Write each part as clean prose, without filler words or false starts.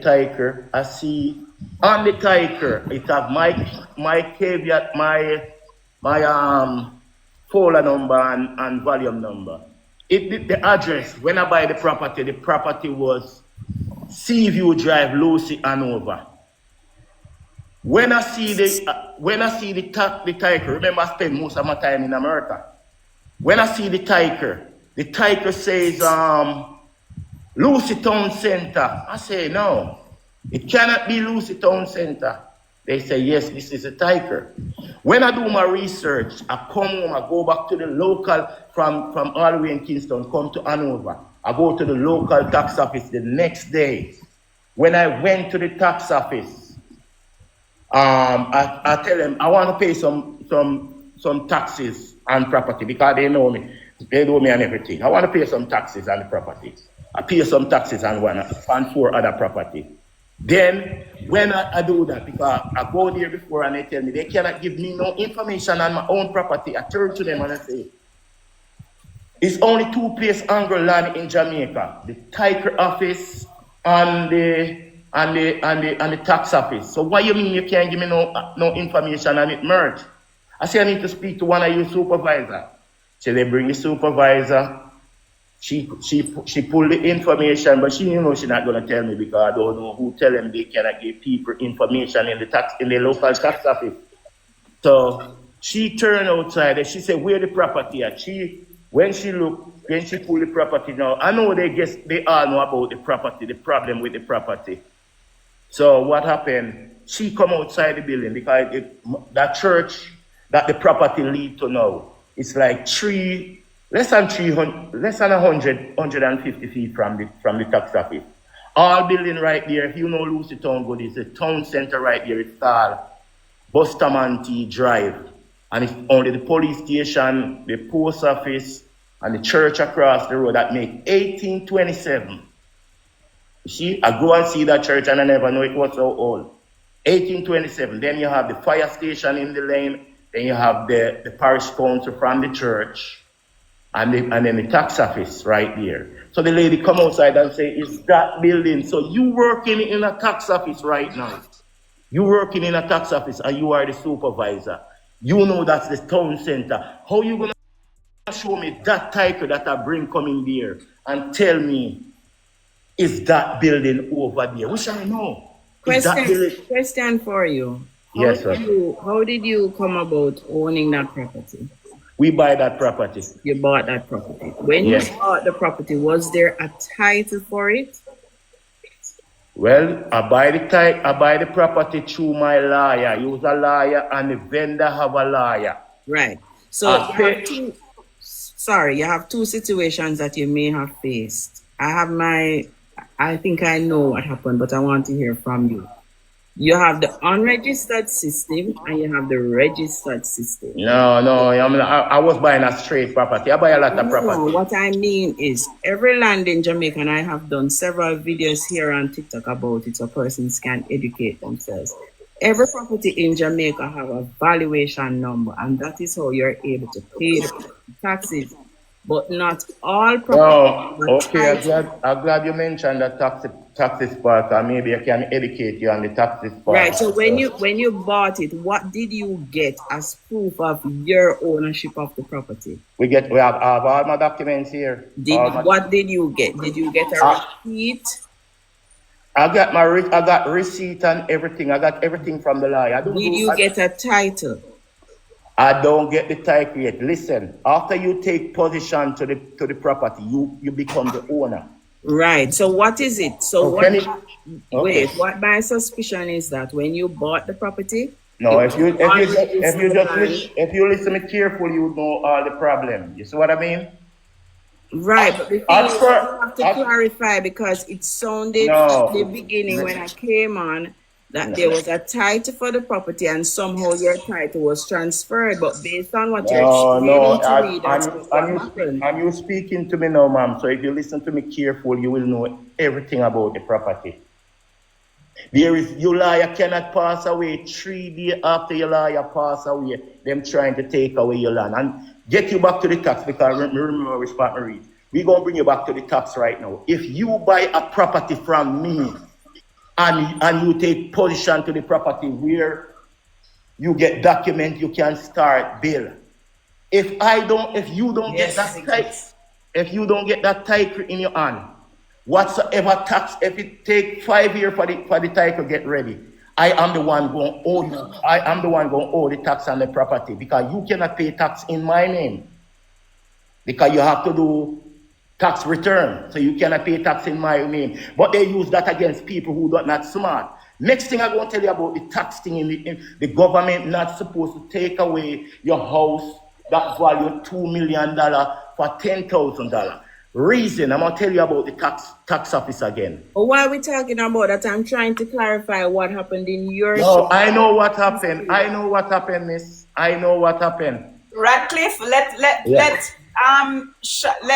tiger. I see on the tiger it have my caveat, my folder number and volume number. The address when I buy the property was Seaview Drive, Lucy, Hanover. When I see the tiger, remember I spend most of my time in America. When I see the tiger says Lucy Town Center. I say no, it cannot be Lucy Town Center. They say yes, this is a tiger. When I do my research, I come home, I go back to the local from all the way in Kingston, come to Hanover. I go to the local tax office the next day. When I went to the tax office, I tell them I want to pay some taxes on property because they know me. They know me and everything. I want to pay some taxes on the property. I pay some taxes on 4 other property. Then when I do that, because I go there before and they tell me they cannot give me no information on my own property, I turn to them and I say, it's only 2 places on land in Jamaica: the tiger office and the tax office. So what you mean you can't give me no information and it merge? I say I need to speak to one of your supervisor. So they bring the supervisor. She pulled the information, but she's not gonna tell me because I don't know who tell them they cannot give people information in the local tax office. So she turned outside and she said, where the property at? When she pulled the property now, I know they all know about the property, the problem with the property. So what happened? She come outside the building because that church that the property lead to now, it's like less than 150 feet from the tax office. All building right there. If you know Lucy Town good, it's a town center right there. It's called Bustamante Drive. And it's only the police station, the post office, and the church across the road that make 1827. You see, I go and see that church and I never know it was so old. 1827. Then you have the fire station in the lane. Then you have the parish council from the church. And then the tax office right there. So the lady come outside and say, it's that building. So you working in a tax office right now. You working in a tax office and you are the supervisor. You know that's the town center. How you gonna show me that title that I bring coming there and tell me is that building over there? Which I know. Question for you. Yes, sir. How did you come about owning that property? We buy that property. You bought that property. When you bought the property, was there a title for it? Well, I buy the property through my lawyer. Use a lawyer and the vendor have a lawyer. Right. So you have 2 situations that you may have faced. I think I know what happened, but I want to hear from you. You have the unregistered system and you have the registered system. No, I was buying a straight property. I buy a lot of property. What I mean is every land in Jamaica, and I have done several videos here on TikTok about it so persons can educate themselves. Every property in Jamaica have a valuation number, and that is how you're able to pay the taxes. But not all property. Oh, okay. I'm glad you mentioned the taxes part, and maybe I can educate you on the taxes part. Right. So when you bought it, what did you get as proof of your ownership of the property? We have all my documents here. What did you get? Did you get a receipt? I got receipt and everything. I got everything from the lawyer. Did you get a title? I don't get the title yet. Listen, after you take possession to the property, you become the owner. Right. So what is it? So what my suspicion is that when you bought the property. No, if you listen to me carefully, you know all the problem. You see what I mean? Right, but you have to clarify because it sounded at the beginning when I came on that there was a title for the property and somehow your title was transferred, but based on what you're I'm you speaking to me now, ma'am. So if you listen to me carefully, you will know everything about the property. Your lawyer cannot pass away 3 days after your lawyer pass away, them trying to take away your land and get you back to the tax because remember which part we read. We're going to bring you back to the tax right now. If you buy a property from me and you take possession to the property where you get document, you can start bill. If you don't get that title, if you don't get that title in your hand, whatsoever tax, if it take 5 years for the title get ready, I am the one going to owe you. I am the one going to owe the tax on the property because you cannot pay tax in my name because you have to do tax return, so you cannot pay tax in my name. But they use that against people who are not smart. Next thing I'm going to tell you about the tax thing in the government not supposed to take away your house that value $2 million for $10,000. Reason, I'm going to tell you about the tax office again. But while we're talking about that, I'm trying to clarify what happened in your No, I know what happened. I know what happened, miss. I know what happened. Radcliff, let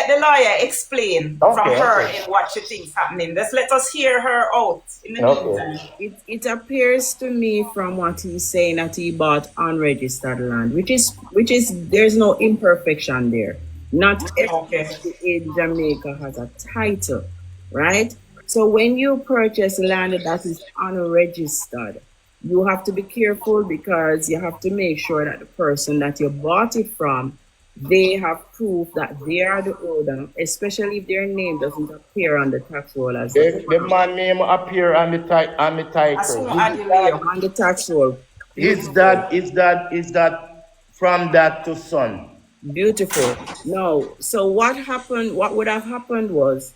the lawyer explain from her in what she thinks happening. Let us hear her out in the meantime. It appears to me from what he's saying that he bought unregistered land, which is there's no imperfection there. Not everybody in Jamaica has a title, right? So when you purchase land that is unregistered, you have to be careful because you have to make sure that the person that you bought it from, they have proof that they are the owner, especially if their name doesn't appear on the tax roll as the man name appear on the title. On the tax roll. Is that from that to son? Beautiful. No. So what would have happened was,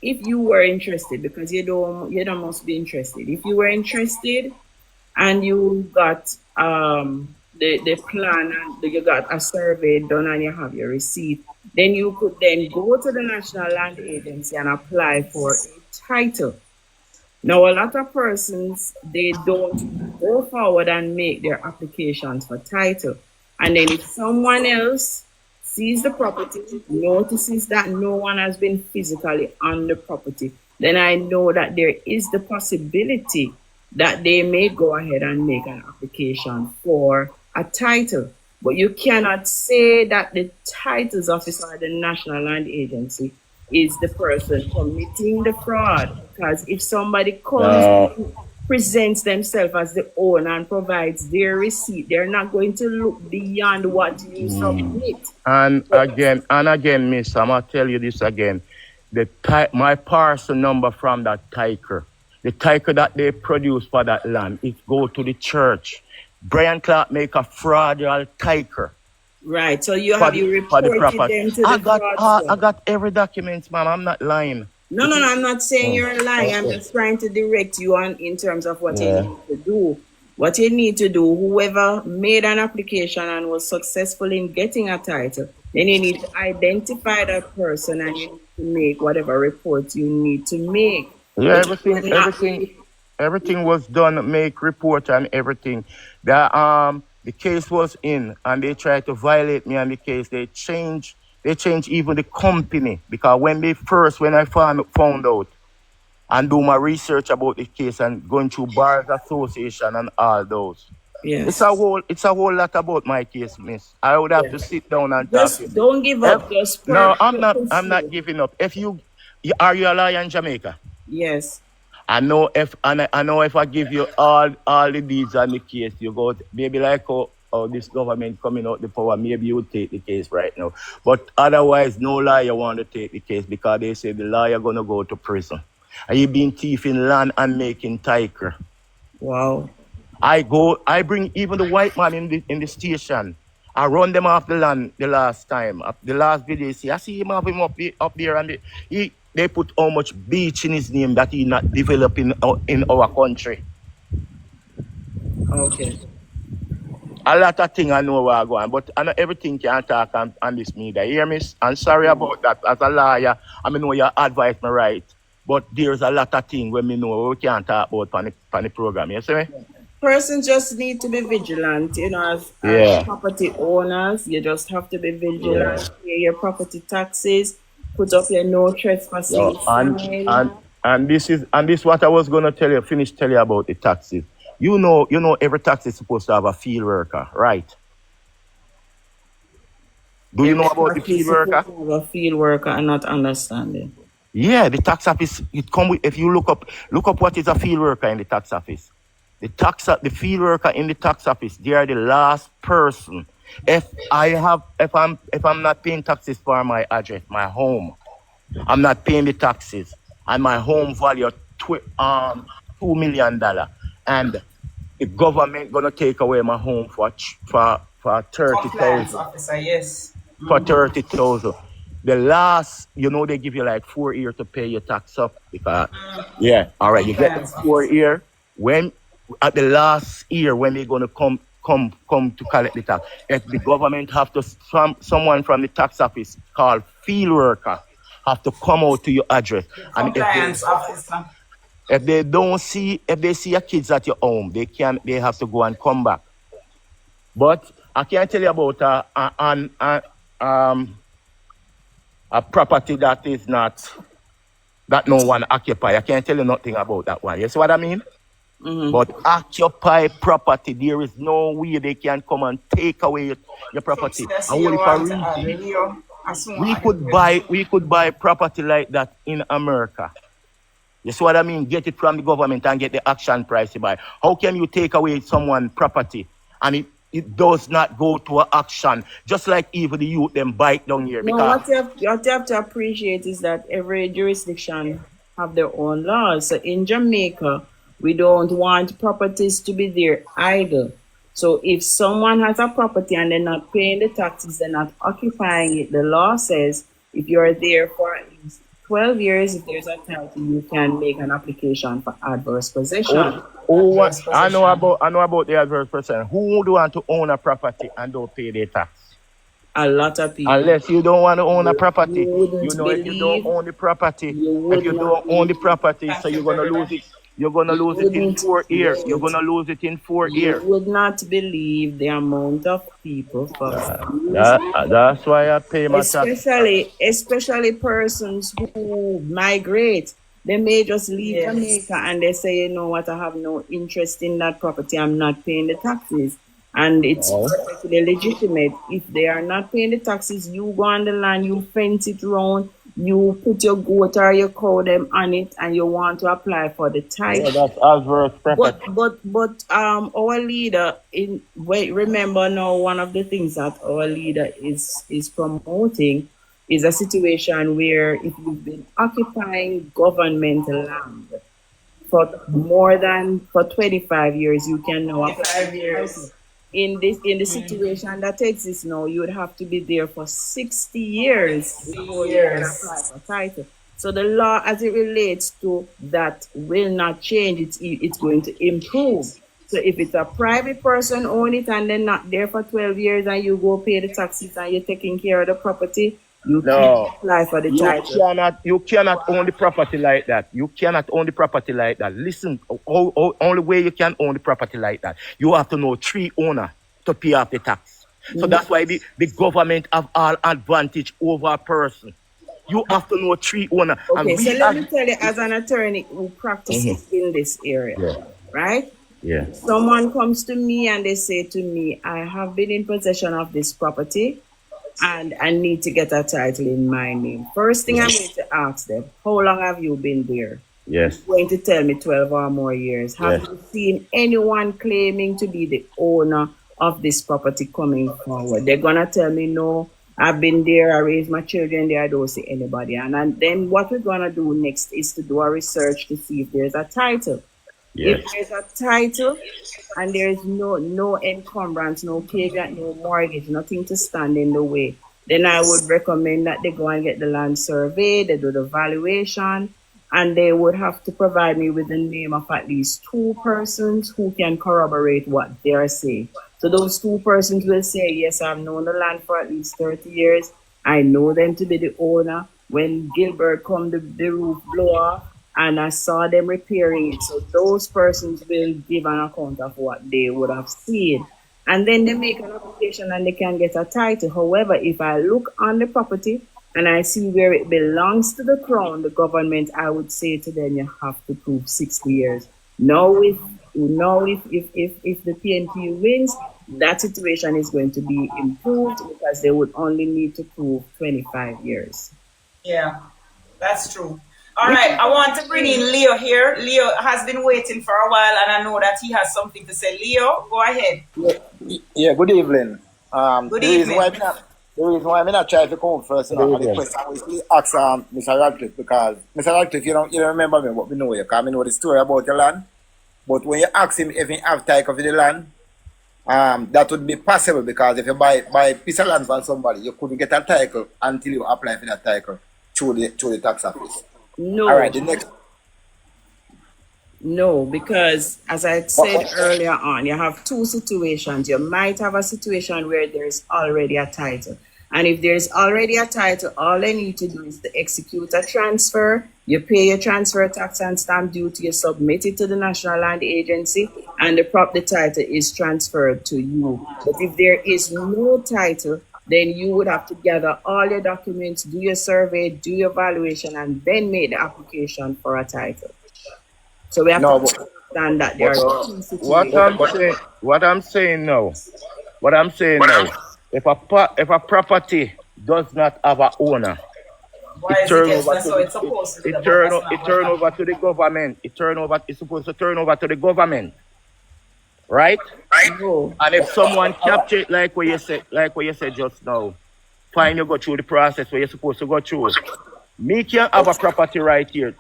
if you were interested, because you don't must be interested. If you were interested and you got the plan and you got a survey done and you have your receipt, then you could then go to the National Land Agency and apply for a title. Now, a lot of persons, they don't go forward and make their applications for title. And then if someone else sees the property, notices that no one has been physically on the property, then I know that there is the possibility that they may go ahead and make an application for a title. But you cannot say that the titles officer or the National Land Agency is the person committing the fraud. Because if somebody comes presents themselves as the owner and provides their receipt, they're not going to look beyond what you submit. And again, miss, I'm going to tell you this again. My parcel number from that title, the title that they produce for that land, it go to the church. Brian Clark make a fraudulent title. Right, so you reported them to the fraud. I got every document, ma'am. I'm not lying. No, I'm not saying you're lying. I'm just trying to direct you on in terms of what you need to do. What you need to do, whoever made an application and was successful in getting a title, then you need to identify that person and you need to make whatever reports you need to make. Yeah, everything was done, make report and everything. The case was in and they tried to violate me on the case. They changed even the company, because when I found out and do my research about the case and going through Bars Association and all those. Yes. It's a whole lot about my case, miss. I would have to sit down and just talk. Don't give up. No, I'm not giving up. Are you a lawyer in Jamaica? Yes. I know if I give you all the deeds on the case, you go maybe like this government coming out the power, maybe you would take the case right now. But otherwise, no lawyer want to take the case because they say the lawyer gonna go to prison. And you been thieving land and making title. Wow. I bring even the white man in the station. I run them off the land the last time. The last video you see, I see him have him up there and they put how much beach in his name that he not developing in our country. Okay. A lot of things I know where I go on, but I know everything can talk on this media. You hear me? I'm sorry about that. As a lawyer, I know your advice me right, but there's a lot of things when me know we can't talk about on the program. You see me? Persons just need to be vigilant, as property owners. You just have to be vigilant, pay your property taxes, put up your no trespassing sign. And this what I was gonna tell you about the taxes. You know every tax is supposed to have a field worker, right? Do you know about the field worker? A field worker and not understanding. Yeah, the tax office, it come with, if you look up what is a field worker in the tax office. The field worker in the tax office, they are the last person. If I'm not paying taxes for my address, my home, I'm not paying the taxes, and my home value $2 million, and the government gonna take away my home for 30,000. Compliance officer, yes. For 30,000. The last, they give you like 4 years to pay your tax up because, yeah, all right, you get the Compliance 4 year. When at the last year when they're gonna come to collect the tax, if the government have to someone from the tax office called field worker have to come out to your address, and compliance officer. if they see your kids at your home, they have to go and come back. But I can't tell you about a property that is not, that no one occupy. I can't tell you nothing about that one. You see what I mean? Mm-hmm. But occupy property, there is no way they can come and take away your property. And only for reason, we could buy property like that in America. You see what I mean? Get it from the government and get the auction price to buy. How can you take away someone's property and it does not go to an auction? Just like even the youth them bite down here. No, what you have to appreciate is that every jurisdiction have their own laws. So in Jamaica, we don't want properties to be there either. So if someone has a property and they're not paying the taxes, they're not occupying it, the law says if you're there for at least 12 years, if there's a title, you can make an application for adverse possession. I know about the adverse possession. Who would want to own a property and don't pay their tax? A lot of people. Unless you don't want to own a property. If you don't own the property, so you're gonna lose it. You're gonna lose it in 4 years. You're gonna lose it in 4 years. You would not believe the amount of people. That's why I pay my tax. Especially persons who migrate. They may just leave Jamaica and they say, you know what, I have no interest in that property. I'm not paying the taxes. And it's perfectly legitimate. If they are not paying the taxes, you go on the land, you fence it around, you put your goat or your cow them on it, and you want to apply for the title. Yeah, that's adverse property. But our leader remember now, one of the things that our leader is promoting is a situation where if you've been occupying government land for 25 years, you can now apply 5 years. In the situation that exists now, you would have to be there for 60 years before you can apply for title. So the law, as it relates to that, will not change. It's going to improve. So if it's a private person own it and they're not there for 12 years and you go pay the taxes and you're taking care of the property, you can't apply for the title. You cannot own the property like that. You cannot own the property like that. Listen, only way you can own the property like that, you have to know 3 owners to pay off the tax. So that's why the government have all advantage over a person. You have to know 3 owners. Okay, so let me tell you, as an attorney who practices in this area, right? Yeah. Someone comes to me and they say to me, I have been in possession of this property and I need to get a title in my name. First thing I'm going to ask them, how long have you been there? Yes. They're going to tell me 12 or more years. Have you seen anyone claiming to be the owner of this property coming forward? They're going to tell me, no, I've been there, I raised my children there, I don't see anybody. And then what we're going to do next is to do a research to see if there's a title. Yes. If there's a title and there's no encumbrance, no caveat, no mortgage, nothing to stand in the way, then I would recommend that they go and get the land surveyed, they do the valuation, and they would have to provide me with the name of at least 2 persons who can corroborate what they're saying. So those 2 persons will say, yes, I've known the land for at least 30 years. I know them to be the owner. When Gilbert come, the roof blow off, and I saw them repairing it. So those persons will give an account of what they would have seen. And then they make an application and they can get a title. However, if I look on the property and I see where it belongs to the crown, the government, I would say to them, you have to prove 60 years. Now, if the PNP wins, that situation is going to be improved because they would only need to prove 25 years. Yeah. That's true. All right, I want to bring in Leo here. Leo has been waiting for a while, and I know that he has something to say. Leo, go ahead. Yeah, good evening. Good The evening. reason why I'm not trying to come first, Good and the evening. question was to ask Mr. Radcliff, because Mr. Radcliff, you don't remember me, but we know you, because I know the story about your land. But when you ask him if he have title for the land, that would be possible, because if you buy a piece of land from somebody, you couldn't get a title until you apply for that title through the tax office. No. All right, the next. No, because as I said earlier on, you have two situations. You might have a situation where there's already a title. And if there's already a title, all they need to do is to execute a transfer. You pay your transfer tax and stamp duty, you submit it to the National Land Agency, and the title is transferred to you. But if there is no title, then you would have to gather all your documents, do your survey, do your valuation, and then make the application for a title. So we have to understand that there are two situations. What I'm saying now, if a property does not have an owner, it turn over to the government. It's supposed to turn over to the government, right? No. And if someone capture it like what you said just now, fine, you go through the process where you're supposed to go through. Me can have a property right here,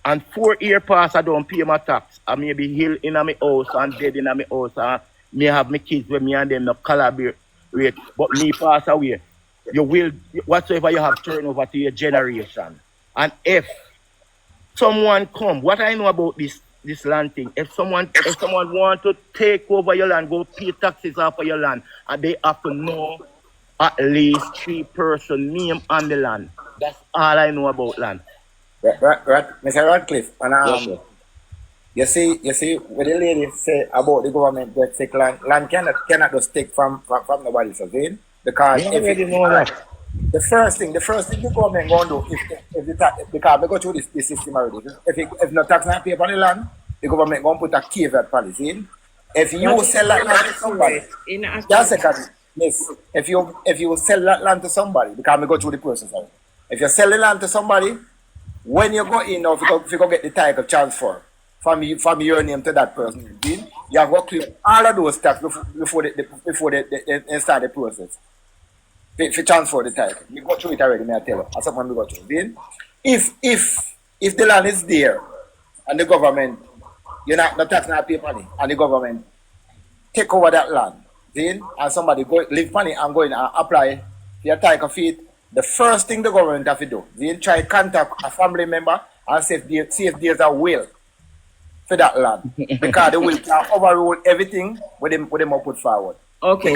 and 4 years pass, I don't pay my tax. I may be ill in my house and dead in my house, and me have my kids with me and them no collaborate, but me pass away. You will, whatsoever you have, turn over to your generation. And if someone come, what I know about this land thing, if someone want to take over your land, go pay taxes off of your land, and they have to know at least 3 person name on the land. That's all I know about land. Mr. Radcliffe, and Yes, sir. you see what the lady say about the government that take land cannot just take from nobody, so then, because the first thing the government gonna do because we go through this system already. If no tax not pay on the land, the government gonna put a caveat policy in. If you sell that land to somebody, just a second, miss. If you sell that land to somebody, because we go through the process already. If you sell the land to somebody, when you go in, or if you go get the title transfer from your name to that person, then you have to clear all of those tax before they start the process. If you transfer the title, you go through it already, may I tell you. As someone we go through. Then, if the land is there and the government, the tax not pay money, and the government take over that land, then and somebody go leave money and go in and apply for your title feet. The first thing the government have to do, they try to contact a family member and see if there's a will for that land. Because the will can overrule everything with them put forward. Okay,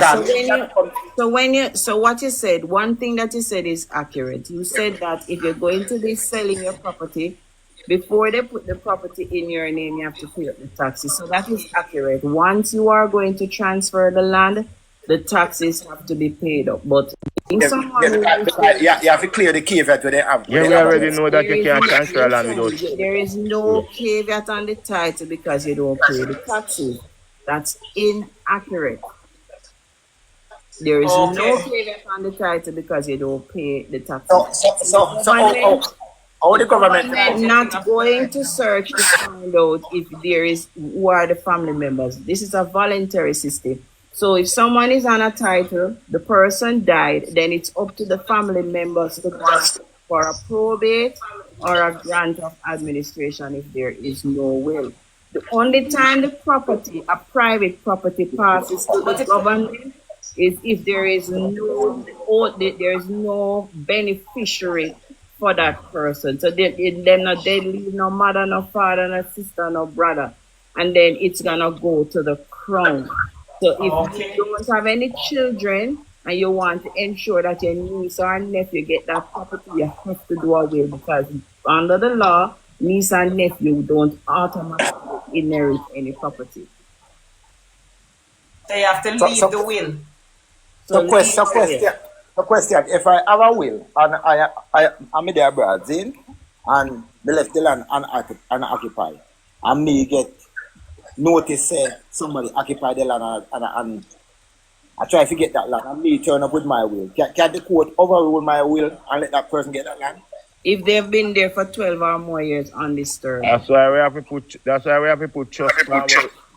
so what you said, one thing that you said is accurate. You said that if you're going to be selling your property, before they put the property in your name, you have to pay up the taxes. So that is accurate. Once you are going to transfer the land, the taxes have to be paid up. But you have to clear the caveat where they have. Yeah, we already know that you can't transfer land without. There is no caveat on the title because you don't pay the taxes. That's inaccurate. There is no caveat on the title because you don't pay the taxes. So the government not going to search to find out if there is who are the family members. This is a voluntary system. So if someone is on a title, the person died, then it's up to the family members to go for a probate or a grant of administration if there is no will. The only time the property, a private property, passes to the government is if there is no beneficiary for that person. So they leave no mother, no father, no sister, no brother, and then it's gonna go to the crown. So if you don't have any children and you want to ensure that your niece or nephew get that property, you have to do a will, because under the law, niece and nephew don't automatically inherit any property. They have to leave the will. So question, if I have a will and I'm there abroad, and me left the land unoccupied, and me get notice say somebody occupy the land and I try to get that land and me turn up with my will. Can the court overrule my will and let that person get that land? if they've been there for 12 or more years undisturbed. That's why we have to put. That's why we have to put trust power.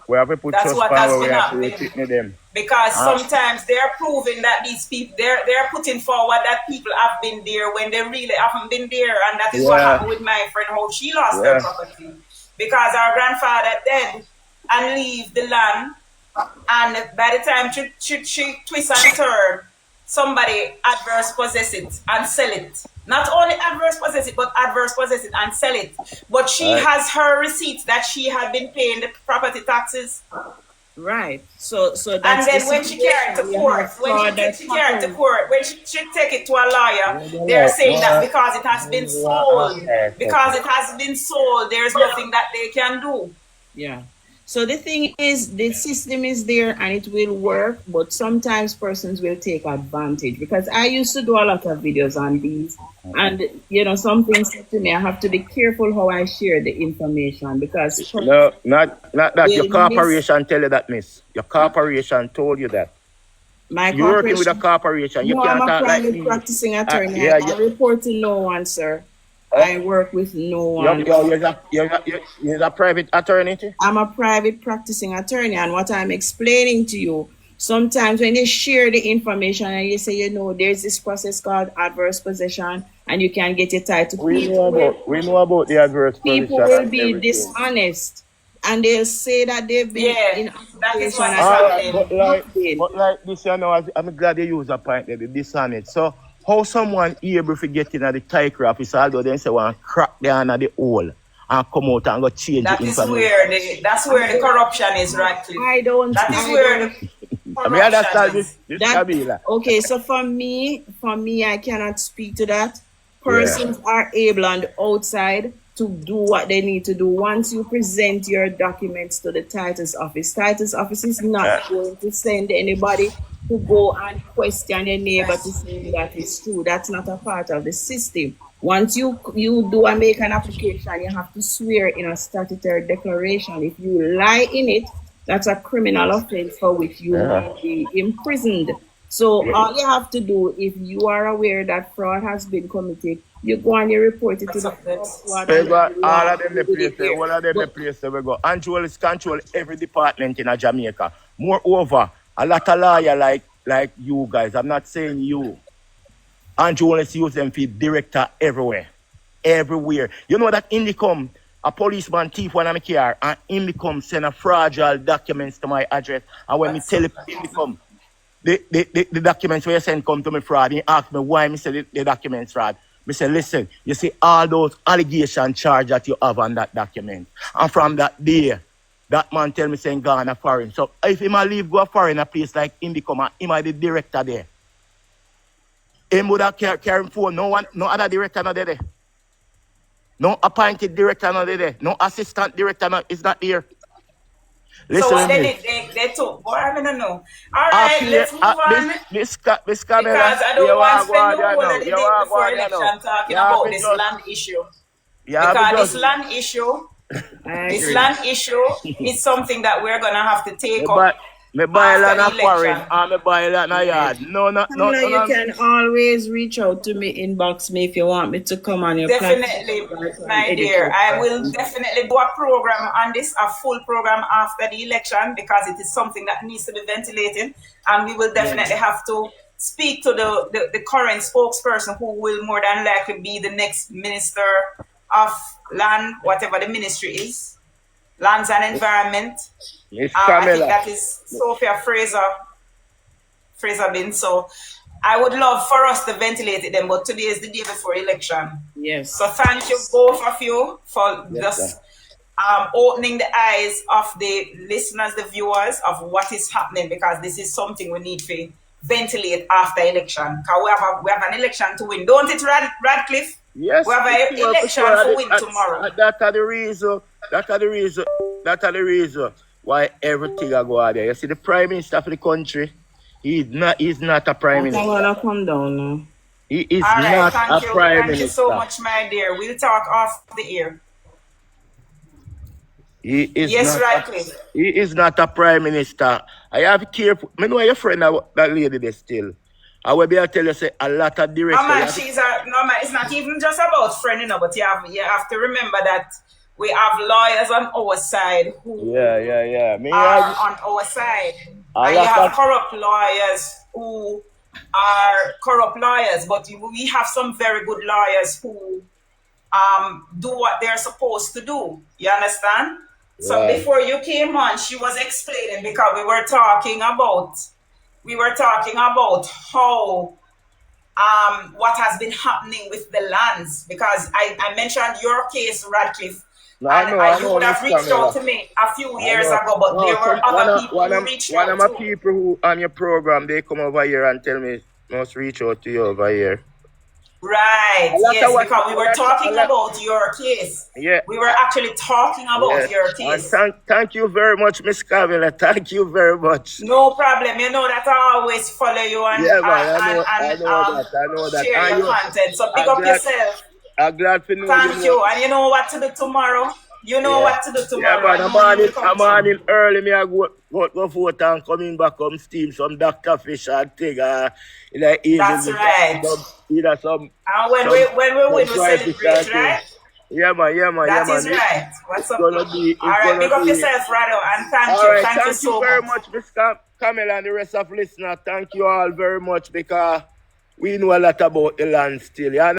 We have to put That's trust what has power. We been have to happening. repeat them. Because sometimes they're proving that these people they're putting forward that people have been there when they really haven't been there, and that is what happened with my friend, how she lost her property because our grandfather dead and leave the land, and by the time she twist and turn, somebody adverse possess it and sell it. Not only adverse possess it, but adverse possess it and sell it. But she has her receipts that she had been paying the property taxes. Right. So that's and then when she carried to court, when she carried to court, when she take it to a lawyer, they're saying that because it has been sold, there's nothing that they can do. Yeah. So the thing is, the system is there and it will work, but sometimes persons will take advantage, because I used to do a lot of videos on these, and something said to me, I have to be careful how I share the information, because no, not that your corporation tell you that, miss. Your corporation told you that. You're working with a corporation. You can't I'm a talk like private practicing attorney. I report to no one, sir. I work with no one. You're a private attorney too? I'm a private practicing attorney, and what I'm explaining to you, sometimes when they share the information and you say, there's this process called adverse possession, and you can get it tied to we know about the adverse possession. People will be dishonest, and they'll say that they've been in occupation. But like this, I'm glad you use a point there, the dishonest. So how someone able to get in at the tiger office, although they say want to crack down at the hole and come out and go change the information. That's where the corruption is, Radcliff. That is where the corruption is. Okay, so for me, I cannot speak to that. Persons are able on the outside to do what they need to do. Once you present your documents to the titles office is not going to send anybody to go and question your neighbor to say that is true. That's not a part of the system. Once you do and make an application, you have to swear in a statutory declaration. If you lie in it, that's a criminal offense for which you will be imprisoned. So all you have to do, if you are aware that fraud has been committed, you go and you report it to the fraud. All of them the place we go. Andrew is control every department in Jamaica. Moreover, a lot of lawyers like you guys, I'm not saying you, Andrew only use them for director everywhere. You know that Indicom, a policeman thief one of my car, and Indicom send a fraudulent documents to my address. And when me tell Indicom, the documents where you send come to me fraud, he asked me why me say the documents fraud. Me say, listen, you see all those allegation charge that you have on that document. And from that day, that man tell me saying gone a foreign. So if him a leave go a foreign a place like Indicom, him a the director there. Him would have carry phone. No other director not there. No appointed director not there. No assistant director is not there. Listen, so what they took? Boy, I don't know. All right, let's move on. This because I don't want to spend no more than the day before election talking about this land issue. Because this land issue is something that we're gonna have to take up. Me buy land a foreign and me buy land a yard. No. You can always reach out to me, inbox me if you want me to come on your definitely, my dear. I will definitely do a program on this, a full program after the election, because it is something that needs to be ventilated, and we will definitely have to speak to the current spokesperson, who will more than likely be the next minister of land, whatever the ministry is, lands and environment. I think that is Sophia Fraser Bin. So I would love for us to ventilate it then, but today is the day before election. Yes. So thank you both of you for just opening the eyes of the listeners, the viewers, of what is happening, because this is something we need to ventilate after election. Because we have an election to win, don't it, Radcliff? Yes. We have an election to win tomorrow. That's the reason why everything I go out there. You see, the Prime Minister of the country, he's not a Prime Minister. I'm gonna come down now. He is not a Prime Minister. Thank you so much, my dear. We'll talk off the air. He is not a Prime Minister. I have careful. I know your friend that lady there still. I will be able to tell you, say, a lot of directors. No, man, it's not even just about friend, you know, but you have to remember that we have lawyers on our side who Yeah. are on our side. And you have corrupt lawyers who are corrupt lawyers, but we have some very good lawyers who do what they're supposed to do. You understand? So before you came on, she was explaining, because we were talking about how what has been happening with the lands, because I mentioned your case, Radcliffe, you would have reached out to me a few years ago, but there were other people who reached out to. One of my people who on your program, they come over here and tell me must reach out to you over here. Right, yes, because we were talking about your case. Yeah. We were actually talking about your case. And thank you very much, Miss Camilla. Thank you very much. No problem. You know that I always follow you and, I know that. Share your content. So big up yourself. I'm glad for you. Thank you. And you know what to do tomorrow. You know what to do tomorrow. Yeah, man, I'm on in early. Me I go vote and coming back come steam some Dr. Fish and thing. That's right. Either some. And when we win, we celebrate, right? Yeah, man. That is right. What's up? All right, big up yourself, Rado, and thank you. Right, thank you so very much, Miss Camilla and the rest of listeners. Thank you all very much, because we know a lot about the land still. Yeah?